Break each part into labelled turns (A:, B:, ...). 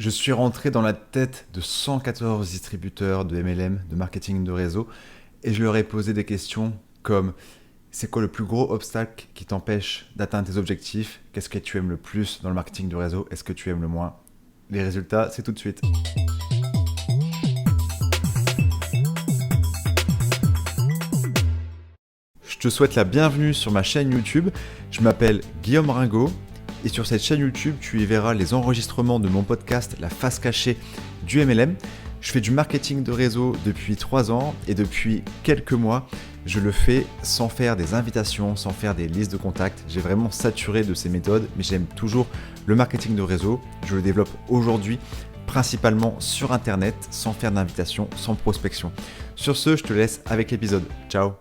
A: Je suis rentré dans la tête de 114 distributeurs de MLM, de marketing de réseau, et je leur ai posé des questions comme c'est quoi le plus gros obstacle qui t'empêche d'atteindre tes objectifs? Qu'est-ce que tu aimes le plus dans le marketing de réseau? Est-ce que tu aimes le moins? Les résultats, c'est tout de suite. Je te souhaite la bienvenue sur ma chaîne YouTube. Je m'appelle Guillaume Ringot et sur cette chaîne YouTube, tu y verras les enregistrements de mon podcast La face cachée du MLM. Je fais du marketing de réseau depuis 3 ans et depuis quelques mois, je le fais sans faire des invitations, sans faire des listes de contacts. J'ai vraiment saturé de ces méthodes, mais j'aime toujours le marketing de réseau. Je le développe aujourd'hui principalement sur Internet, sans faire d'invitation, sans prospection. Sur ce, je te laisse avec l'épisode. Ciao!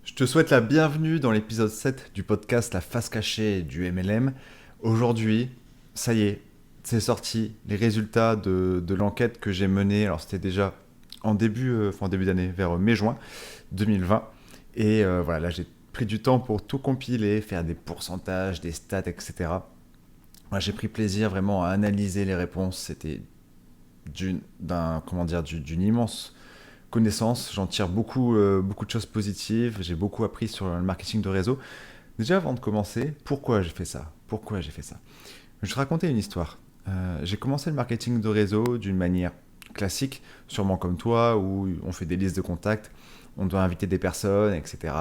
A: Je te souhaite la bienvenue dans l'épisode 7 du podcast La face cachée du MLM. Aujourd'hui, ça y est, c'est sorti, les résultats de l'enquête que j'ai menée. Alors c'était déjà en début d'année, vers mai-juin 2020. Et voilà, là j'ai pris du temps pour tout compiler, faire des pourcentages, des stats, etc. Moi, j'ai pris plaisir vraiment à analyser les réponses. C'était d'une immense connaissance. J'en tire beaucoup de choses positives. J'ai beaucoup appris sur le marketing de réseau. Déjà, avant de commencer, pourquoi j'ai fait ça? Je vais te raconter une histoire. J'ai commencé le marketing de réseau d'une manière classique, sûrement comme toi, où on fait des listes de contacts, on doit inviter des personnes, etc.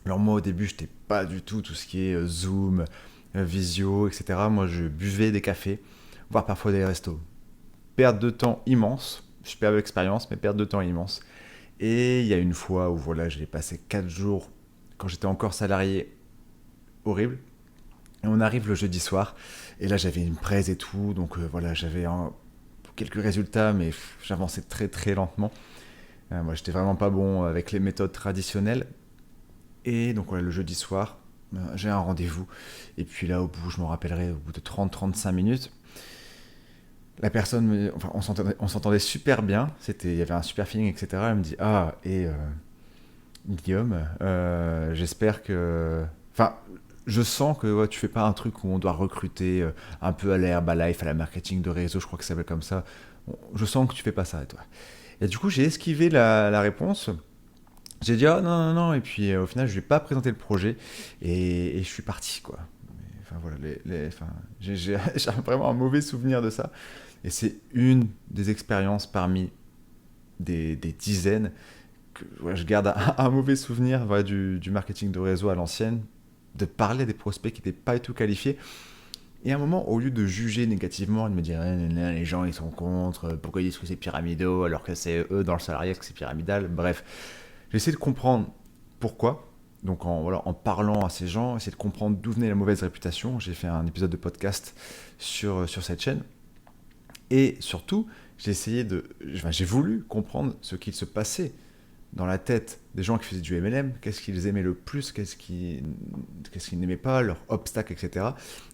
A: Alors moi, au début, je n'étais pas du tout ce qui est Zoom, Visio, etc. Moi, je buvais des cafés, voire parfois des restos. Perte de temps immense, superbe expérience, mais perte de temps immense. Et il y a une fois où voilà, j'ai passé 4 jours, quand j'étais encore salarié, horrible. Et on arrive le jeudi soir, et là j'avais une presse et tout, donc voilà, j'avais quelques résultats, mais j'avançais très très lentement. Moi j'étais vraiment pas bon avec les méthodes traditionnelles. Et donc voilà, le jeudi soir, j'ai un rendez-vous, et puis là au bout, je m'en rappellerai, au bout de 30-35 minutes, la personne, on s'entendait super bien, il y avait un super feeling, etc. Elle me dit, Guillaume, j'espère que... Enfin, je sens que tu fais pas un truc où on doit recruter un peu à la Herbalife, à la marketing de réseau, je crois que ça s'appelle comme ça. Je sens que tu fais pas ça, toi. Et du coup, j'ai esquivé la réponse. J'ai dit, ah non, non, non. Et puis, au final, je lui ai pas présenté le projet. Et je suis parti, quoi. Enfin, voilà, j'ai vraiment un mauvais souvenir de ça. Et c'est une des expériences parmi des dizaines que ouais, je garde un mauvais souvenir voilà, du marketing de réseau à l'ancienne, de parler à des prospects qui n'étaient pas du tout qualifiés. Et à un moment, au lieu de juger négativement, de me dire les gens ils sont contre, pourquoi ils disent que c'est pyramidal alors que c'est eux dans le salariat que c'est pyramidal. Bref, j'ai essayé de comprendre pourquoi. Donc en parlant à ces gens, essayer de comprendre d'où venait la mauvaise réputation. J'ai fait un épisode de podcast sur cette chaîne. Et surtout, j'ai voulu comprendre ce qu'il se passait dans la tête des gens qui faisaient du MLM, qu'est-ce qu'ils aimaient le plus, qu'est-ce qu'ils n'aimaient pas, leurs obstacles, etc.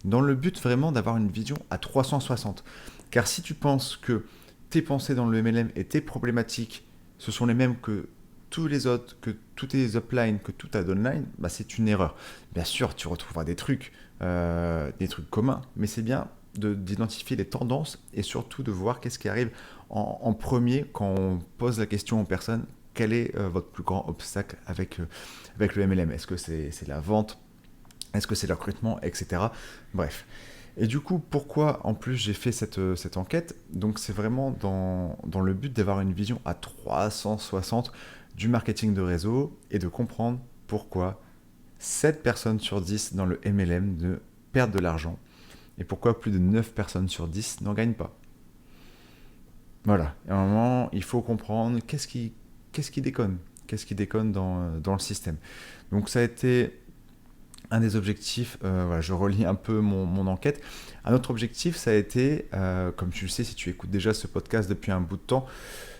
A: Dans le but vraiment d'avoir une vision à 360. Car si tu penses que tes pensées dans le MLM et tes problématiques, ce sont les mêmes que tous les autres, que tous tes uplines, que tout ta downline, bah c'est une erreur. Bien sûr, tu retrouveras des trucs communs, mais c'est bien d'identifier les tendances et surtout de voir qu'est-ce qui arrive en premier quand on pose la question aux personnes. Quel est votre plus grand obstacle avec le MLM? Est-ce que c'est la vente? Est-ce que c'est le recrutement? Etc. Bref. Et du coup, pourquoi en plus j'ai fait cette enquête? Donc c'est vraiment dans le but d'avoir une vision à 360 du marketing de réseau et de comprendre pourquoi 7 personnes sur 10 dans le MLM ne perdent de l'argent et pourquoi plus de 9 personnes sur 10 n'en gagnent pas. Voilà. Et à un moment, il faut comprendre qu'est-ce qui déconne dans le système. Donc ça a été un des objectifs, voilà, je relis un peu mon enquête. Un autre objectif, ça a été, comme tu le sais, si tu écoutes déjà ce podcast depuis un bout de temps,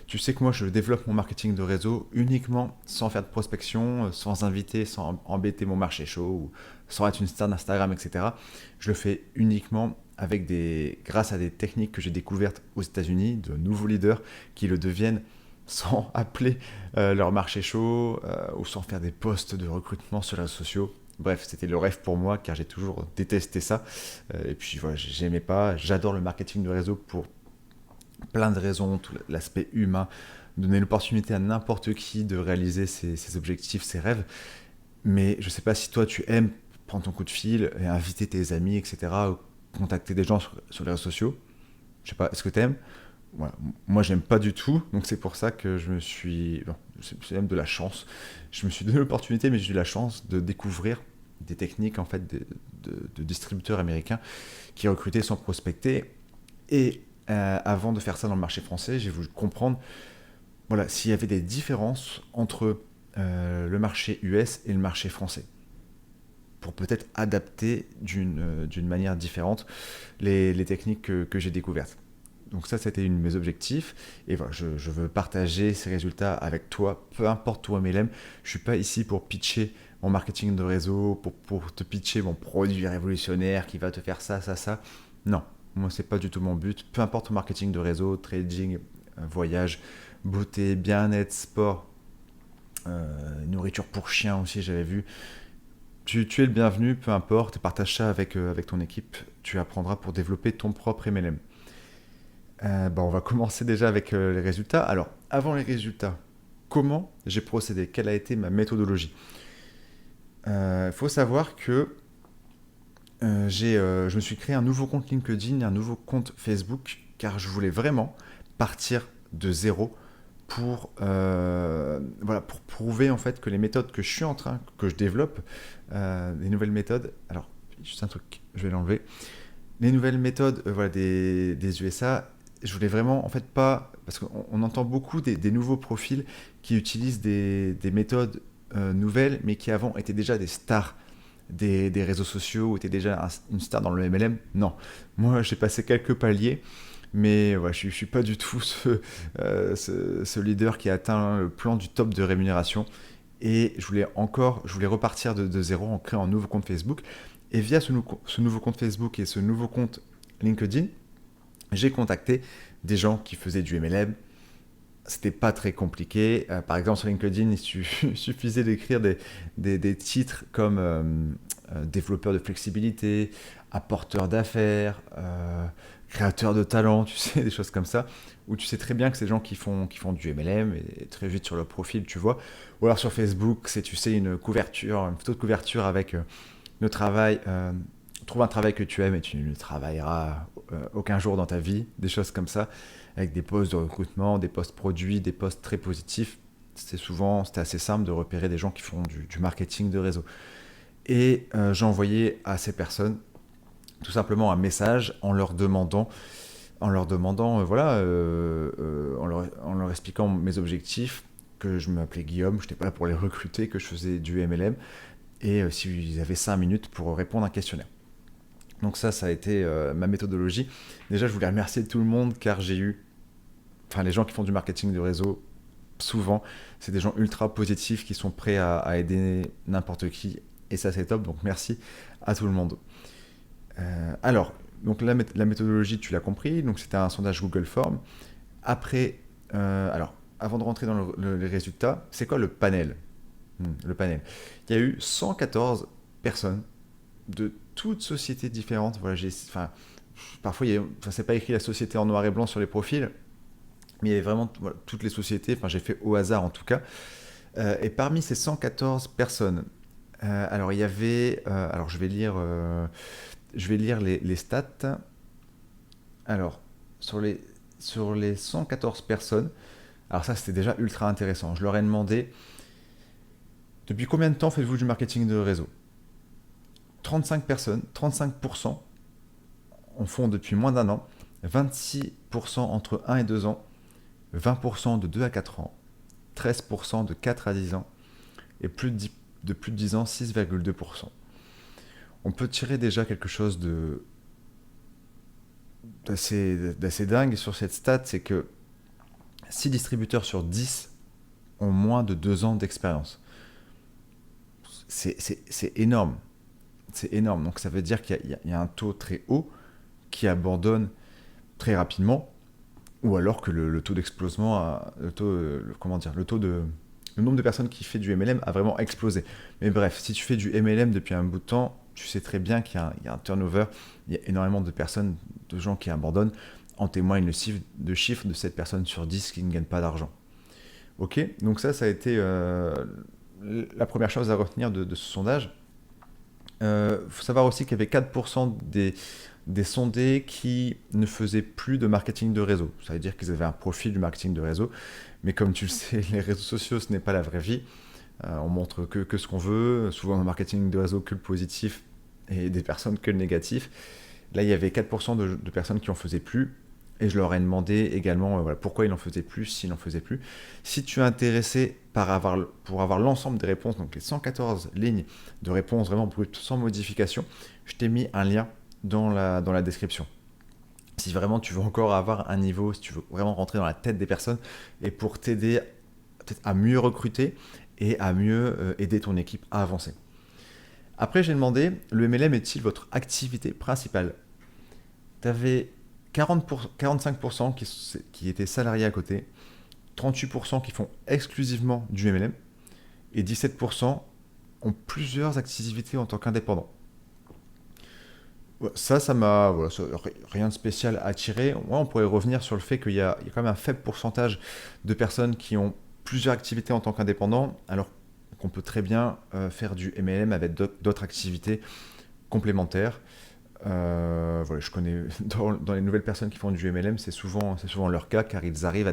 A: tu sais que moi je développe mon marketing de réseau uniquement sans faire de prospection, sans inviter, sans embêter mon marché chaud, ou sans être une star d'Instagram, etc. Je le fais uniquement grâce à des techniques que j'ai découvertes aux États-Unis, de nouveaux leaders qui le deviennent sans appeler leur marché chaud ou sans faire des posts de recrutement sur les réseaux sociaux. Bref, c'était le rêve pour moi car j'ai toujours détesté ça. Et puis voilà, j'aimais pas. J'adore le marketing de réseau pour plein de raisons, tout l'aspect humain, donner l'opportunité à n'importe qui de réaliser ses objectifs, ses rêves. Mais je sais pas si toi tu aimes prendre ton coup de fil et inviter tes amis, etc., ou contacter des gens sur les réseaux sociaux. Je sais pas, est-ce que t'aimes? Voilà. Moi, j'aime pas du tout, donc c'est pour ça que je me suis. Bon, c'est même de la chance. Je me suis donné l'opportunité, mais j'ai eu la chance de découvrir des techniques en fait de distributeurs américains qui recrutaient sans prospecter. Et avant de faire ça dans le marché français, j'ai voulu comprendre voilà, s'il y avait des différences entre le marché US et le marché français, pour peut-être adapter d'une manière différente les techniques que j'ai découvertes. Donc ça, c'était une de mes objectifs. Et voilà, je veux partager ces résultats avec toi, peu importe toi MLM. Je suis pas ici pour pitcher mon marketing de réseau, pour te pitcher mon produit révolutionnaire qui va te faire ça, ça, ça. Non, moi, c'est pas du tout mon but. Peu importe ton marketing de réseau, trading, voyage, beauté, bien-être, sport, nourriture pour chien aussi, j'avais vu. Tu es le bienvenu, peu importe, partage ça avec ton équipe. Tu apprendras pour développer ton propre MLM. On va commencer déjà avec les résultats. Alors, avant les résultats, comment j'ai procédé? Quelle a été ma méthodologie? Il faut savoir que je me suis créé un nouveau compte LinkedIn et un nouveau compte Facebook car je voulais vraiment partir de zéro pour prouver en fait que les méthodes que je développe, les nouvelles méthodes, alors juste un truc, je vais l'enlever, les nouvelles méthodes des USA, je voulais vraiment, en fait, pas. Parce qu'on entend beaucoup des nouveaux profils qui utilisent des méthodes nouvelles, mais qui avant étaient déjà des stars des réseaux sociaux, ou étaient déjà une star dans le MLM. Non. Moi, j'ai passé quelques paliers, mais ouais, je ne suis pas du tout ce leader qui a atteint le plan du top de rémunération. Et je voulais repartir de zéro en créant un nouveau compte Facebook. Et via ce nouveau compte Facebook et ce nouveau compte LinkedIn, j'ai contacté des gens qui faisaient du MLM. C'était pas très compliqué. Par exemple, sur LinkedIn, il suffisait d'écrire des titres comme développeur de flexibilité, apporteur d'affaires, créateur de talent, tu sais, des choses comme ça, où tu sais très bien que c'est des gens qui font du MLM et très vite sur leur profil, tu vois. Ou alors sur Facebook, c'est, tu sais, une photo de couverture avec le travail. Trouve un travail que tu aimes et tu ne travailleras aucun jour dans ta vie, des choses comme ça, avec des postes de recrutement, des postes produits, des postes très positifs. C'était assez simple de repérer des gens qui font du marketing de réseau. Et j'ai envoyé à ces personnes tout simplement un message en leur expliquant mes objectifs, que je m'appelais Guillaume, je n'étais pas là pour les recruter, que je faisais du MLM, et s'ils avaient 5 minutes pour répondre à un questionnaire. Donc ça a été ma méthodologie. Déjà, je voulais remercier tout le monde car les gens qui font du marketing de réseau, souvent, c'est des gens ultra positifs qui sont prêts à aider n'importe qui. Et ça, c'est top. Donc merci à tout le monde. Donc la méthodologie, tu l'as compris. Donc c'était un sondage Google Form. Après, avant de rentrer dans les résultats, c'est quoi le panel? Le panel. Il y a eu 114 personnes de toutes sociétés différentes. Voilà, parfois, c'est pas écrit la société en noir et blanc sur les profils, mais il y avait vraiment toutes les sociétés. Enfin, j'ai fait au hasard en tout cas. Et parmi ces 114 personnes, il y avait. Je vais lire les stats. Alors, sur les 114 personnes, alors ça, c'était déjà ultra intéressant. Je leur ai demandé depuis combien de temps faites-vous du marketing de réseau? 35 personnes, 35% en font depuis moins d'un an, 26% entre 1 et 2 ans, 20% de 2 à 4 ans, 13% de 4 à 10 ans, et de plus de 10 ans, 6,2%. On peut tirer déjà quelque chose d'assez dingue sur cette stat, c'est que 6 distributeurs sur 10 ont moins de 2 ans d'expérience. C'est énorme. C'est énorme. Donc ça veut dire qu'il y a un taux très haut qui abandonne très rapidement, ou alors que le taux d'explosement, le nombre de personnes qui fait du MLM a vraiment explosé. Mais bref, si tu fais du MLM depuis un bout de temps, tu sais très bien qu'il y a un turnover, il y a énormément de gens qui abandonnent en témoigne le chiffre de cette personne sur 10 qui ne gagne pas d'argent. Ok, donc ça a été la première chose à retenir de ce sondage. Faut savoir aussi qu'il y avait 4% des sondés qui ne faisaient plus de marketing de réseau. Ça veut dire qu'ils avaient un profil du marketing de réseau. Mais comme tu le sais, les réseaux sociaux, ce n'est pas la vraie vie. On montre que ce qu'on veut. Souvent, le marketing de réseau, que le positif, et des personnes que le négatif. Là, il y avait 4% de personnes qui en faisaient plus. Et je leur ai demandé également voilà, pourquoi ils en faisaient plus, s'ils n'en faisaient plus. Si tu es intéressé pour avoir l'ensemble des réponses, donc les 114 lignes de réponses vraiment brutes, sans modification, je t'ai mis un lien dans la description. Si vraiment tu veux encore avoir un niveau, si tu veux vraiment rentrer dans la tête des personnes, et pour t'aider peut-être à mieux recruter et à mieux aider ton équipe à avancer. Après, j'ai demandé, le MLM est-il votre activité principale ? Tu avais 45% qui étaient salariés à côté, 38% qui font exclusivement du MLM, et 17% ont plusieurs activités en tant qu'indépendants. Ça m'a rien de spécial à tirer. Ouais, on pourrait revenir sur le fait qu'il y a quand même un faible pourcentage de personnes qui ont plusieurs activités en tant qu'indépendants, alors qu'on peut très bien faire du MLM avec d'autres activités complémentaires. Voilà, je connais dans les nouvelles personnes qui font du MLM, c'est souvent leur cas, car ils arrivent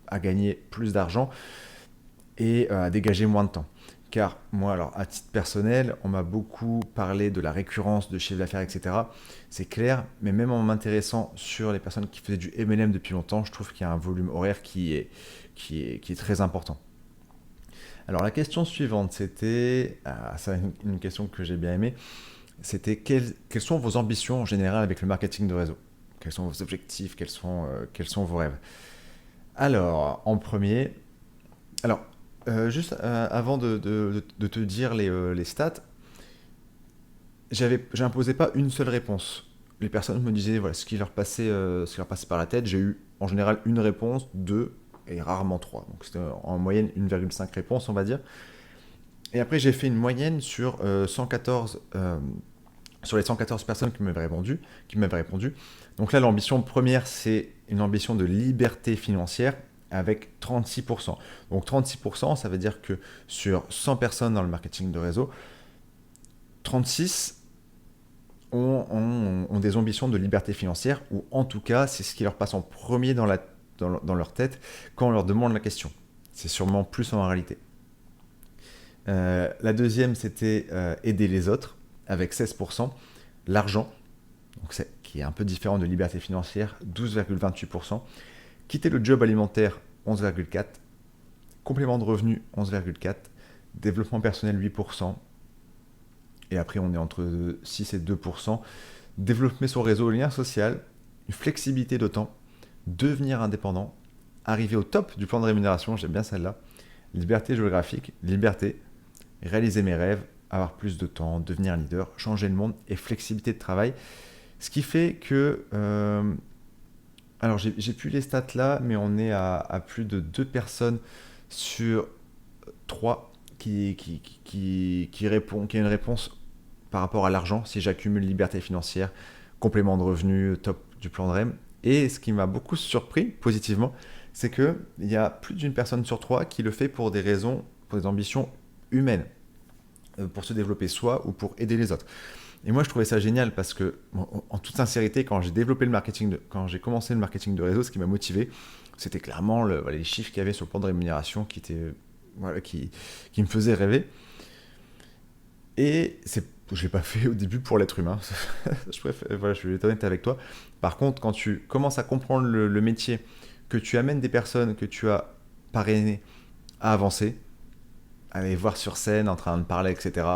A: à gagner plus d'argent et à dégager moins de temps. Car moi, alors à titre personnel, on m'a beaucoup parlé de la récurrence de chiffre d'affaires, etc. C'est clair, mais même en m'intéressant sur les personnes qui faisaient du MLM depuis longtemps, je trouve qu'il y a un volume horaire qui est très important. Alors la question suivante, c'était, c'est une question que j'ai bien aimée, c'était quelles sont vos ambitions en général avec le marketing de réseau ? Quels sont vos objectifs ? Quels sont vos rêves ? Alors, en premier, juste avant de te dire les stats, j'imposais pas une seule réponse. Les personnes me disaient voilà, ce qui leur passait par la tête. J'ai eu en général une réponse, deux et rarement trois. Donc c'était en moyenne 1,5 réponses, on va dire. Et après, j'ai fait une moyenne sur 114 sur les 114 personnes qui m'avaient répondu. Donc là, l'ambition première, c'est une ambition de liberté financière avec 36%. Donc 36%, ça veut dire que sur 100 personnes dans le marketing de réseau, 36 ont des ambitions de liberté financière, ou en tout cas, c'est ce qui leur passe en premier dans leur tête quand on leur demande la question. C'est sûrement plus en réalité. La deuxième, c'était aider les autres, avec 16%. L'argent, qui est un peu différent de liberté financière, 12,28%. Quitter le job alimentaire, 11,4%. Complément de revenu, 11,4%. Développement personnel, 8%. Et après, on est entre 6 et 2%. Développer son réseau, lien social, une flexibilité de temps, devenir indépendant, arriver au top du plan de rémunération, j'aime bien celle-là. Liberté géographique, liberté, réaliser mes rêves, avoir plus de temps, devenir leader, changer le monde et flexibilité de travail. Ce qui fait que... alors, j'ai plus les stats là, mais on est à plus de 2 personnes sur 3 qui a une réponse par rapport à l'argent, si j'accumule liberté financière, complément de revenu, top du plan de REM. Et ce qui m'a beaucoup surpris positivement, c'est qu'il y a plus d'une personne sur 3 qui le fait pour des raisons, pour des ambitions humaines, pour se développer soi ou pour aider les autres. Et moi, je trouvais ça génial parce que, en toute sincérité, quand j'ai commencé le marketing de réseau, ce qui m'a motivé, c'était clairement les chiffres qu'il y avait sur le plan de rémunération qui me faisaient rêver. Et je ne l'ai pas fait au début pour l'être humain. Je vais être honnête avec toi. Par contre, quand tu commences à comprendre le métier, que tu amènes des personnes que tu as parrainées à avancer, à les voir sur scène en train de parler, etc.,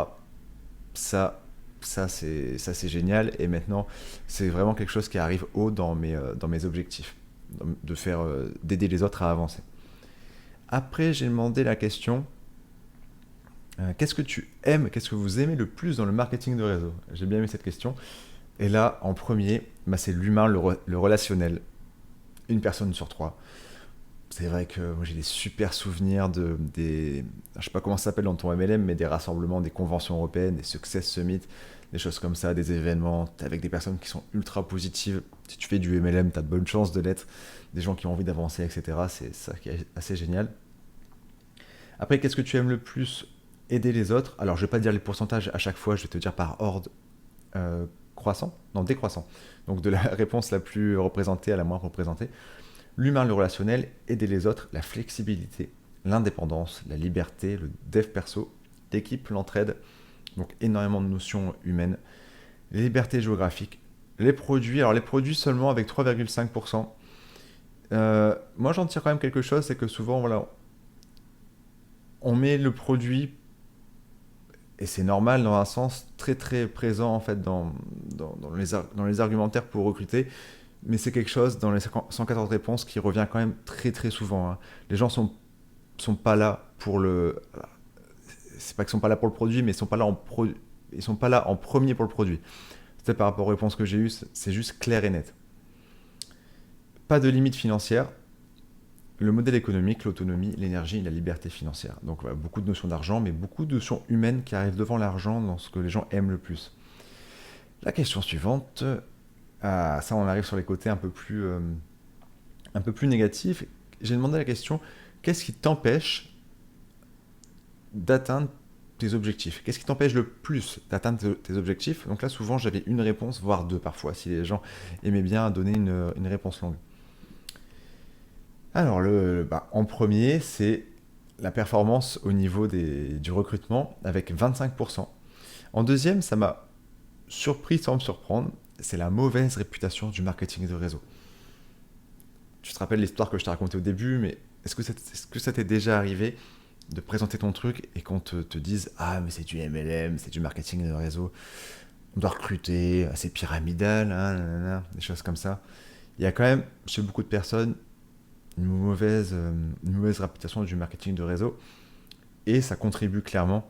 A: ça c'est génial. Et maintenant, c'est vraiment quelque chose qui arrive haut dans mes objectifs, d'aider les autres à avancer. Après, j'ai demandé la question... qu'est-ce que vous aimez le plus dans le marketing de réseau ? J'ai bien aimé cette question. Et là, en premier, c'est l'humain, le relationnel. 1 personne sur 3. C'est vrai que moi j'ai des super souvenirs je sais pas comment ça s'appelle dans ton MLM, mais des rassemblements, des conventions européennes, des success summits, des choses comme ça, des événements avec des personnes qui sont ultra positives. Si tu fais du MLM, tu as de bonnes chances de l'être. Des gens qui ont envie d'avancer, etc. C'est ça qui est assez génial. Après, qu'est-ce que tu aimes le plus? Aider les autres. Alors, je vais pas te dire les pourcentages à chaque fois, je vais te dire par ordre croissant, non décroissant. Donc de la réponse la plus représentée à la moins représentée. L'humain, le relationnel, aider les autres, la flexibilité, l'indépendance, la liberté, le dev perso, l'équipe, l'entraide, donc énormément de notions humaines, les libertés géographiques, les produits, alors les produits seulement avec 3,5%. Moi j'en tire quand même quelque chose, c'est que souvent voilà, on met le produit, et c'est normal dans un sens très très présent en fait dans les argumentaires pour recruter, mais c'est quelque chose dans les 114 réponses qui revient quand même très très souvent, hein. Les gens sont pas là pour le. C'est pas qu'ils sont pas là pour le produit, mais ils sont pas là en premier pour le produit. C'est par rapport aux réponses que j'ai eues, c'est juste clair et net. Pas de limite financière. Le modèle économique, l'autonomie, l'énergie, la liberté financière. Donc voilà, beaucoup de notions d'argent, mais beaucoup de notions humaines qui arrivent devant l'argent dans ce que les gens aiment le plus. La question suivante, ça on arrive sur les côtés un peu plus négatifs. J'ai demandé la question, qu'est-ce qui t'empêche d'atteindre tes objectifs? Qu'est-ce qui t'empêche le plus d'atteindre tes objectifs? Donc là, souvent, j'avais une réponse, voire deux parfois, si les gens aimaient bien donner une réponse longue. Alors, en premier, c'est la performance au niveau du recrutement avec 25%. En deuxième, ça m'a surpris sans me surprendre, c'est la mauvaise réputation du marketing de réseau. Tu te rappelles l'histoire que je t'ai racontée au début, mais est-ce que ça t'est déjà arrivé de présenter ton truc et qu'on te dise ah mais c'est du MLM, c'est du marketing de réseau, on doit recruter, c'est pyramidal, hein, nanana, des choses comme ça. Il y a quand même chez beaucoup de personnes une mauvaise réputation du marketing de réseau et ça contribue clairement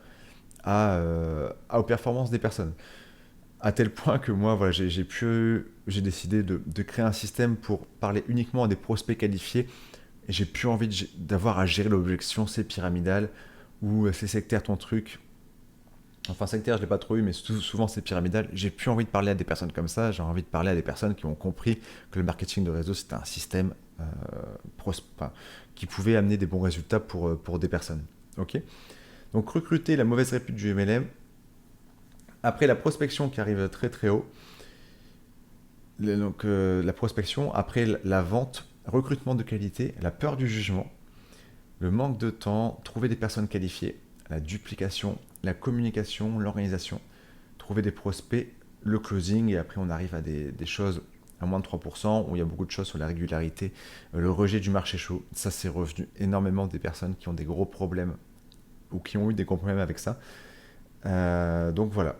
A: aux performances des personnes. À tel point que moi, voilà, j'ai décidé de créer un système pour parler uniquement à des prospects qualifiés. Et j'ai plus envie d'avoir à gérer l'objection, c'est pyramidal ou c'est sectaire ton truc. Enfin, sectaire, je l'ai pas trop eu, mais souvent c'est pyramidal. J'ai plus envie de parler à des personnes comme ça. J'ai envie de parler à des personnes qui ont compris que le marketing de réseau c'était un système qui pouvait amener des bons résultats pour des personnes. Ok. Donc recruter la mauvaise répute du MLM. Après la prospection qui arrive très très haut. Donc la prospection, après la vente, recrutement de qualité, la peur du jugement, le manque de temps, trouver des personnes qualifiées, la duplication, la communication, l'organisation, trouver des prospects, le closing, et après on arrive à des choses à moins de 3%, où il y a beaucoup de choses sur la régularité, le rejet du marché chaud, ça c'est revenu énormément des personnes qui ont des gros problèmes, ou qui ont eu des gros problèmes avec ça. Donc voilà,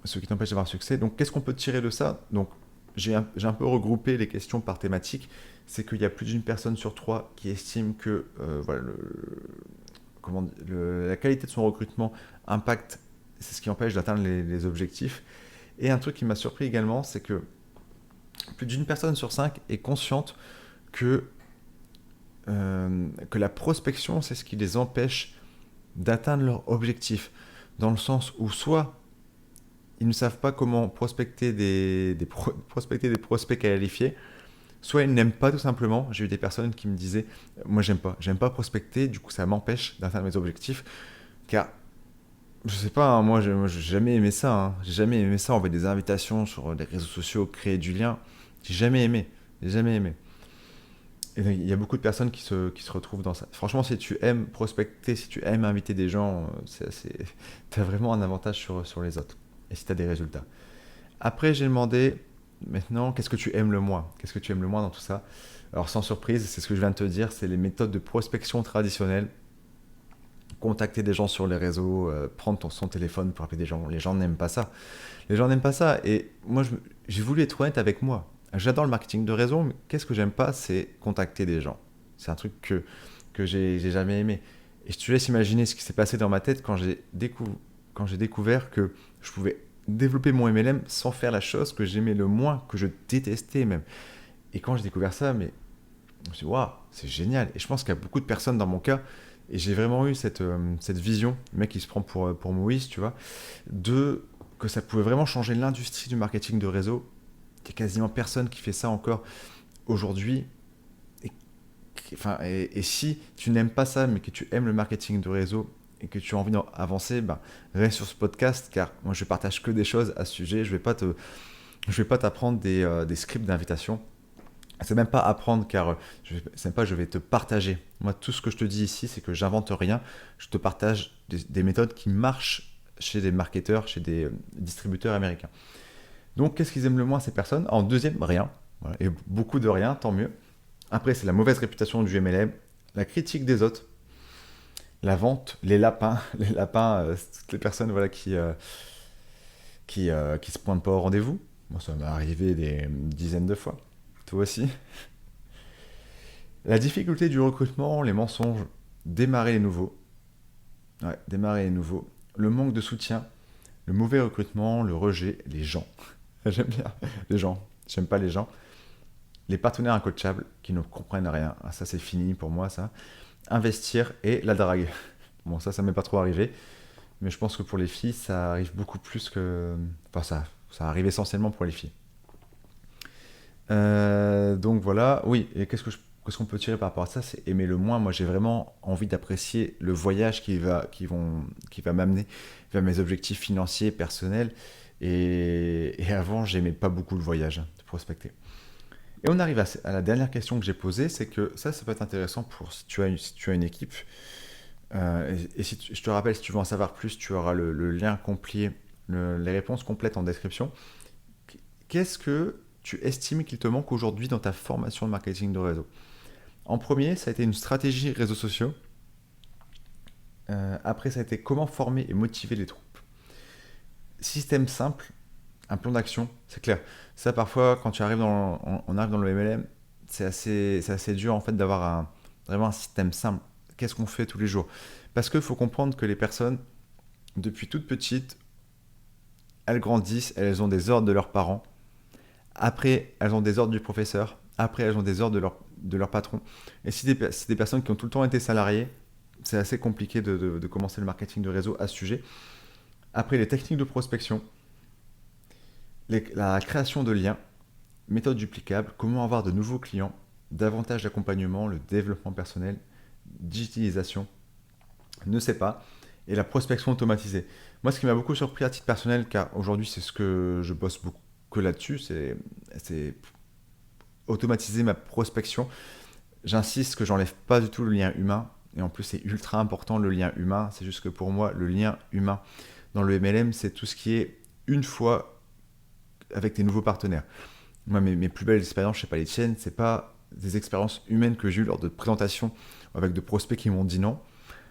A: ce qui t'empêche d'avoir succès. Donc qu'est-ce qu'on peut tirer de ça? Donc j'ai un peu regroupé les questions par thématique. C'est qu'il y a plus d'une personne sur trois qui estime que voilà, la qualité de son recrutement impacte, c'est ce qui empêche d'atteindre les objectifs. Et un truc qui m'a surpris également, c'est que plus d'une personne sur cinq est consciente que la prospection, c'est ce qui les empêche d'atteindre leur objectif. Dans le sens où soit ils ne savent pas comment prospecter prospecter des prospects qualifiés, soit ils n'aiment pas tout simplement. J'ai eu des personnes qui me disaient moi j'aime pas prospecter, du coup ça m'empêche d'atteindre mes objectifs, car je sais pas, hein, moi j'ai jamais aimé ça, hein. J'ai jamais aimé ça, envoyer des invitations sur les réseaux sociaux, créer du lien, j'ai jamais aimé. Et il y a beaucoup de personnes qui se retrouvent dans ça. Franchement, si tu aimes prospecter, si tu aimes inviter des gens, tu as vraiment un avantage sur les autres. Et si tu as des résultats. Après, j'ai demandé, maintenant, qu'est-ce que tu aimes le moins? Qu'est-ce que tu aimes le moins dans tout ça? Alors, sans surprise, c'est ce que je viens de te dire, c'est les méthodes de prospection traditionnelles. Contacter des gens sur les réseaux, prendre son téléphone pour appeler des gens. Les gens n'aiment pas ça. Les gens n'aiment pas ça. Et moi, j'ai voulu être honnête avec moi. J'adore le marketing de réseau, mais qu'est-ce que j'aime pas, c'est contacter des gens. C'est un truc que j'ai jamais aimé. Et je te laisse imaginer ce qui s'est passé dans ma tête quand j'ai découvert que je pouvais développer mon MLM sans faire la chose que j'aimais le moins, que je détestais même. Et quand j'ai découvert ça, mais Je me suis dit, waouh, c'est génial. Et je pense qu'il y a beaucoup de personnes dans mon cas, et j'ai vraiment eu cette vision, le mec qui se prend pour Moïse, tu vois, de que ça pouvait vraiment changer l'industrie du marketing de réseau. Il n'y a quasiment personne qui fait ça encore aujourd'hui. Et, et si tu n'aimes pas ça, mais que tu aimes le marketing de réseau et que tu as envie d'avancer, ben, reste sur ce podcast, car moi je partage que des choses à ce sujet. Je vais pas t'apprendre des scripts d'invitation. C'est même pas apprendre, car c'est même pas je vais te partager. Moi, tout ce que je te dis ici, c'est que j'invente rien. Je te partage des méthodes qui marchent chez des marketeurs, chez des distributeurs américains. Donc, qu'est-ce qu'ils aiment le moins, ces personnes? En deuxième, rien. Voilà. Et beaucoup de rien, tant mieux. Après, c'est la mauvaise réputation du MLM, la critique des autres, la vente, les lapins. Les lapins, c'est toutes les personnes voilà, qui se pointent pas au rendez-vous. Moi, ça m'est arrivé des dizaines de fois. Toi aussi. La difficulté du recrutement, les mensonges, démarrer les nouveaux. Ouais, démarrer les nouveaux. Le manque de soutien, le mauvais recrutement, le rejet, les gens. J'aime bien les gens. J'aime pas les gens. Les partenaires incoachables qui ne comprennent rien. Ah, ça, c'est fini pour moi, ça. Investir et la drague. Bon, ça m'est pas trop arrivé. Mais je pense que pour les filles, ça arrive beaucoup plus que... Enfin, ça arrive essentiellement pour les filles. Donc voilà, oui, et qu'est-ce qu'on peut tirer par rapport à ça? C'est aimer le moins. Moi, j'ai vraiment envie d'apprécier le voyage qui va m'amener vers mes objectifs financiers, personnels. Et avant, j'aimais pas beaucoup le voyage, de prospecter. Et on arrive à la dernière question que j'ai posée, c'est que ça peut être intéressant pour si tu as une équipe. Et si je te rappelle, si tu veux en savoir plus, tu auras le lien complet, les réponses complètes en description. Qu'est-ce que tu estimes qu'il te manque aujourd'hui dans ta formation de marketing de réseau? En premier, ça a été une stratégie réseaux sociaux. Après, ça a été comment former et motiver les troupes. Système simple, un plan d'action, c'est clair. Ça, parfois, quand on arrive dans le MLM, c'est assez dur en fait d'avoir vraiment un système simple. Qu'est-ce qu'on fait tous les jours? Parce qu'il faut comprendre que les personnes, depuis toutes petites, elles grandissent, elles ont des ordres de leurs parents. Après, elles ont des ordres du professeur. Après, elles ont des ordres de leur patron. Et si c'est des personnes qui ont tout le temps été salariées, c'est assez compliqué de commencer le marketing de réseau à ce sujet. Après, les techniques de prospection, la création de liens, méthode duplicable, comment avoir de nouveaux clients, davantage d'accompagnement, le développement personnel, digitalisation, ne sais pas, et la prospection automatisée. Moi, ce qui m'a beaucoup surpris à titre personnel, car aujourd'hui, c'est ce que je bosse beaucoup que là-dessus, c'est automatiser ma prospection. J'insiste que j'enlève pas du tout le lien humain, et en plus, c'est ultra important le lien humain. C'est juste que pour moi, le lien humain dans le MLM, c'est tout ce qui est une fois avec tes nouveaux partenaires. Moi, mes plus belles expériences, je sais pas les tiennes, c'est pas des expériences humaines que j'ai eues lors de présentations avec de prospects qui m'ont dit non.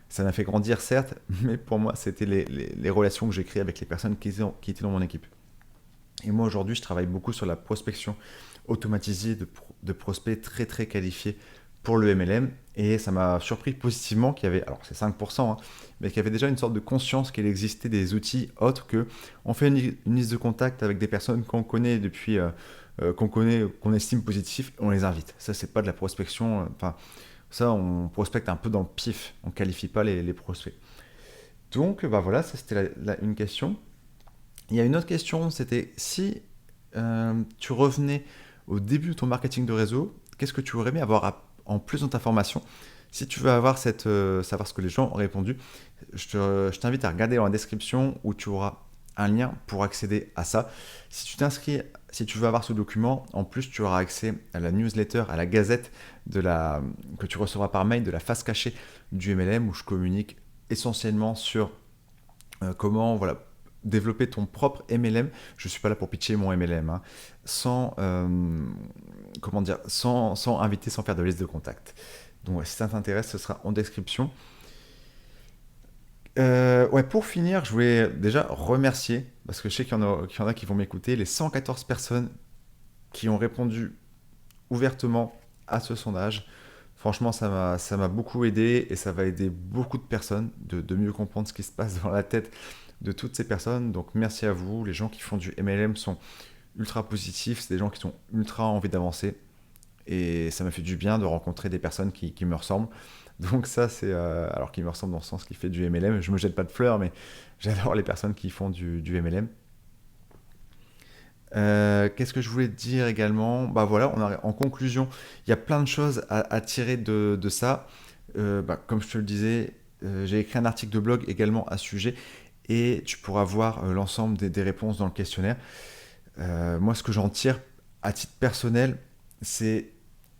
A: Ça m'a fait grandir, certes, mais pour moi, c'était les relations que j'ai créées avec les personnes qui étaient dans mon équipe. Et moi, aujourd'hui, je travaille beaucoup sur la prospection automatisée de prospects très, très qualifiés pour le MLM. Et ça m'a surpris positivement qu'il y avait, alors c'est 5%, hein, mais qu'il y avait déjà une sorte de conscience qu'il existait des outils autres que on fait une liste de contacts avec des personnes qu'on connaît depuis, qu'on estime positifs, et on les invite. Ça, c'est pas de la prospection. Enfin, ça, on prospecte un peu dans le pif. On qualifie pas les prospects. Donc, bah voilà, ça c'était une question. Il y a une autre question, c'était si tu revenais au début de ton marketing de réseau, qu'est-ce que tu aurais aimé avoir en plus dans ta formation? Si tu veux avoir savoir ce que les gens ont répondu, je t'invite à regarder dans la description où tu auras un lien pour accéder à ça. Si tu t'inscris, si tu veux avoir ce document, en plus tu auras accès à la newsletter, à la gazette que tu recevras par mail de la face cachée du MLM où je communique essentiellement sur comment voilà, développer ton propre MLM. Je ne suis pas là pour pitcher mon MLM, hein, sans inviter, sans faire de liste de contacts. Donc si ça t'intéresse, ce sera en description. Ouais, pour finir, je voulais déjà remercier, parce que je sais qu'il y en a qui vont m'écouter, les 114 personnes qui ont répondu ouvertement à ce sondage. Franchement, ça m'a beaucoup aidé et ça va aider beaucoup de personnes de mieux comprendre ce qui se passe dans la tête de toutes ces personnes. Donc merci à vous. Les gens qui font du MLM sont ultra positifs. C'est des gens qui ont ultra envie d'avancer. et ça m'a fait du bien de rencontrer des personnes qui me ressemblent. Donc ça, c'est... alors qui me ressemblent dans le sens qui fait du MLM, je me jette pas de fleurs, mais j'adore les personnes qui font du MLM. Qu'est-ce que je voulais te dire également? Bah voilà, en conclusion, il y a plein de choses à tirer de ça. Comme je te le disais, j'ai écrit un article de blog également à ce sujet et tu pourras voir l'ensemble des réponses dans le questionnaire. Moi, ce que j'en tire à titre personnel, c'est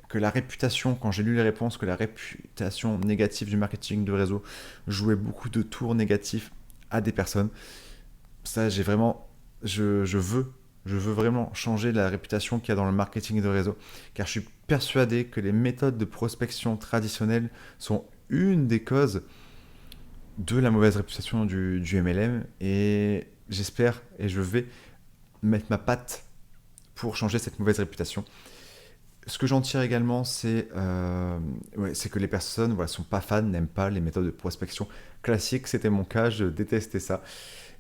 A: que la réputation, quand j'ai lu les réponses, que la réputation négative du marketing de réseau jouait beaucoup de tours négatifs à des personnes. Ça, j'ai vraiment, je veux vraiment changer la réputation qu'il y a dans le marketing de réseau, car je suis persuadé que les méthodes de prospection traditionnelles sont une des causes de la mauvaise réputation du MLM, et j'espère et je vais mettre ma patte pour changer cette mauvaise réputation. Ce que j'en tire également, c'est que les personnes sont pas fans, n'aiment pas les méthodes de prospection classiques. C'était mon cas, je détestais ça.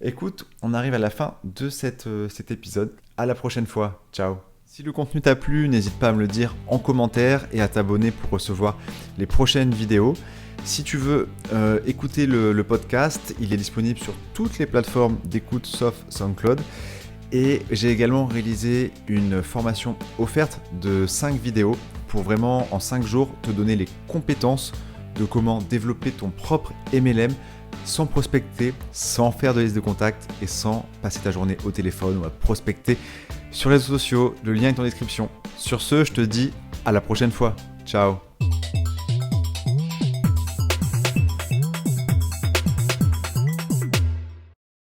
A: Écoute, on arrive à la fin de cet épisode. À la prochaine fois. Ciao. Si le contenu t'a plu, n'hésite pas à me le dire en commentaire et à t'abonner pour recevoir les prochaines vidéos. Si tu veux écouter le podcast, il est disponible sur toutes les plateformes d'écoute sauf SoundCloud. Et j'ai également réalisé une formation offerte de 5 vidéos pour vraiment en 5 jours te donner les compétences de comment développer ton propre MLM sans prospecter, sans faire de liste de contacts et sans passer ta journée au téléphone ou à prospecter sur les réseaux sociaux. Le lien est en description. Sur ce, je te dis à la prochaine fois. Ciao.